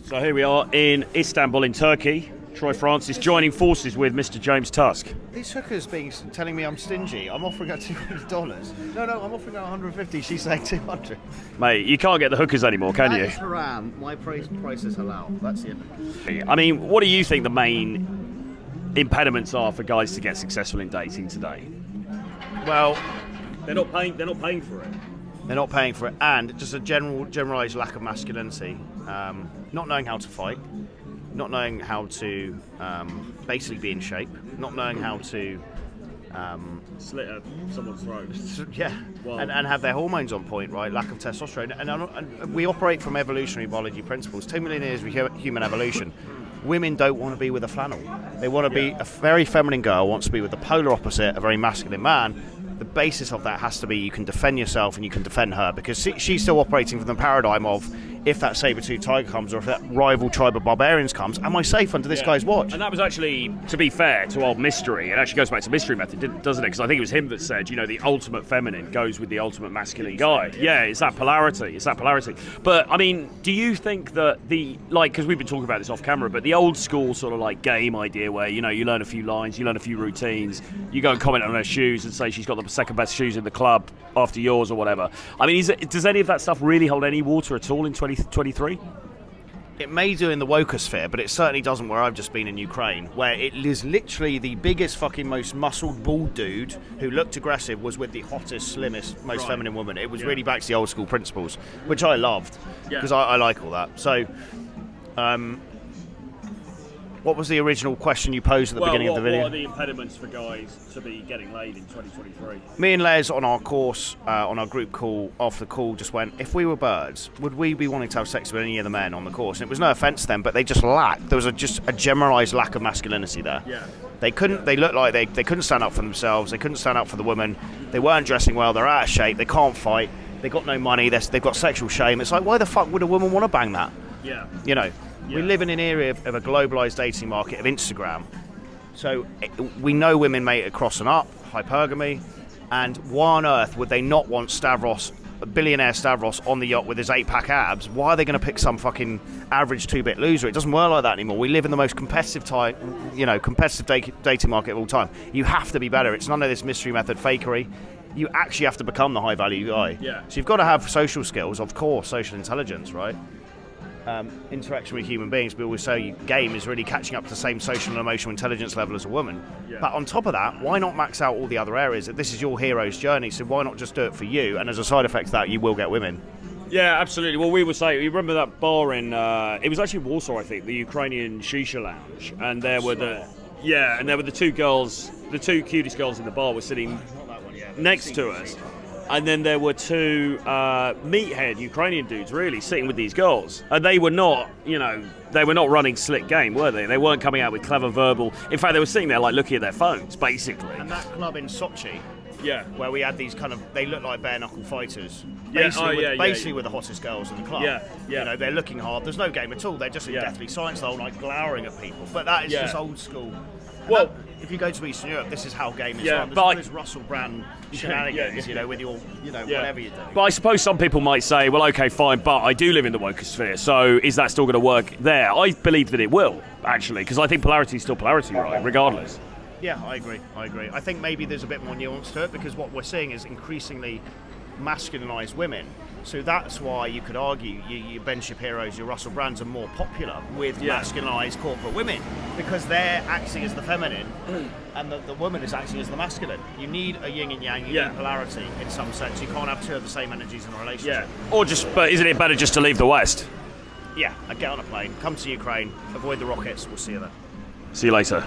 So here we are in Istanbul in Turkey. Troy Francis joining forces with Mr. James Tusk. These hookers telling me I'm stingy. I'm offering her $200. No, I'm offering her 150. She's saying 200. Mate, you can't get the hookers anymore, can you? That is haram. My price is halal. That's the end. I mean, what do you think the main impediments are for guys to get successful in dating today? Well, they're not paying for it. They're not paying for it, and just a generalised lack of masculinity. Not knowing how to fight, not knowing how to basically be in shape, not knowing how to slit someone's throat. Yeah, and have their hormones on point, right? Lack of testosterone, and we operate from evolutionary biology principles. 2 million years of human evolution. Women don't want to be with a flannel. They want to be a very feminine girl, wants to be with the polar opposite, a very masculine man. The basis of that has to be you can defend yourself and you can defend her, because she's still operating from the paradigm of, if that saber-tooth tiger comes or if that rival tribe of barbarians comes, am I safe under this guy's watch? And that was actually, to be fair to old Mystery, it actually goes back to Mystery Method, doesn't it? Because I think it was him that said, you know, the ultimate feminine goes with the ultimate masculine guy. Yeah, it's that polarity. But, I mean, do you think that because we've been talking about this off camera, but the old school sort of like game idea where, you know, you learn a few lines, you learn a few routines, you go and comment on her shoes and say she's got the second best shoes in the club after yours or whatever. I mean, does any of that stuff really hold any water at all in 2023? It may do in the wokosphere, but it certainly doesn't where I've just been in Ukraine, where it is literally the biggest fucking most muscled bald dude who looked aggressive was with the hottest, slimmest, most feminine woman. It was really back to the old school principles, which I loved, because I like all that. So, what was the original question you posed at the beginning of the video? What are the impediments for guys to be getting laid in 2023? Me and Les on our course, on our group call, after the call, just went, if we were birds, would we be wanting to have sex with any of the men on the course? And it was no offence to them, but they just lacked. There was just a generalised lack of masculinity there. Yeah. They looked like they couldn't stand up for themselves. They couldn't stand up for the women. They weren't dressing well. They're out of shape. They can't fight. They got no money. They've got sexual shame. It's like, why the fuck would a woman want to bang that? Yeah. You know. Yeah. We live in an area of a globalised dating market of Instagram. So we know women mate across and up, hypergamy, and why on earth would they not want Stavros, billionaire Stavros, on the yacht with his 8-pack abs? Why are they going to pick some fucking average 2-bit loser? It doesn't work like that anymore. We live in the most competitive dating market of all time. You have to be better. It's none of this Mystery Method fakery. You actually have to become the high-value guy. Yeah. So you've got to have social skills, of course, social intelligence, right? Interaction with human beings, but always say game is really catching up to the same social and emotional intelligence level as a woman. Yeah. But on top of that, why not max out all the other areas? This is your hero's journey, so why not just do it for you? And as a side effect of that, you will get women. Yeah, absolutely. Well, we were saying, you remember that bar in, it was actually Warsaw, I think, the Ukrainian Shisha Lounge, and there were the two girls, the two cutest girls in the bar were sitting next to us. And then there were two meathead Ukrainian dudes really sitting with these girls. And they were not, running slick game, were they? They weren't coming out with clever verbal. In fact, they were sitting there like looking at their phones, basically. And that club in Sochi, where we had these they look like bare knuckle fighters. Basically with the hottest girls in the club. Yeah. You know, they're looking hard. There's no game at all. They're just in deathly silence, though, like glowering at people. But that is just old school. Well, if you go to Eastern Europe, this is how game is run. There's Russell Brand shenanigans, with your, whatever you do. But I suppose some people might say, well, okay, fine, but I do live in the wokosphere, so is that still going to work there? I believe that it will, actually, because I think polarity is still polarity, right, regardless. Yeah, I agree. I think maybe there's a bit more nuance to it, because what we're seeing is increasingly masculinized women. So that's why you could argue your Ben Shapiro's, your Russell Brands are more popular with masculinized corporate women, because they're acting as the feminine and the woman is acting as the masculine. You need a yin and yang, you need polarity in some sense. You can't have two of the same energies in a relationship. Yeah. But isn't it better just to leave the West? Yeah, and get on a plane, come to Ukraine, avoid the rockets, we'll see you there. See you later.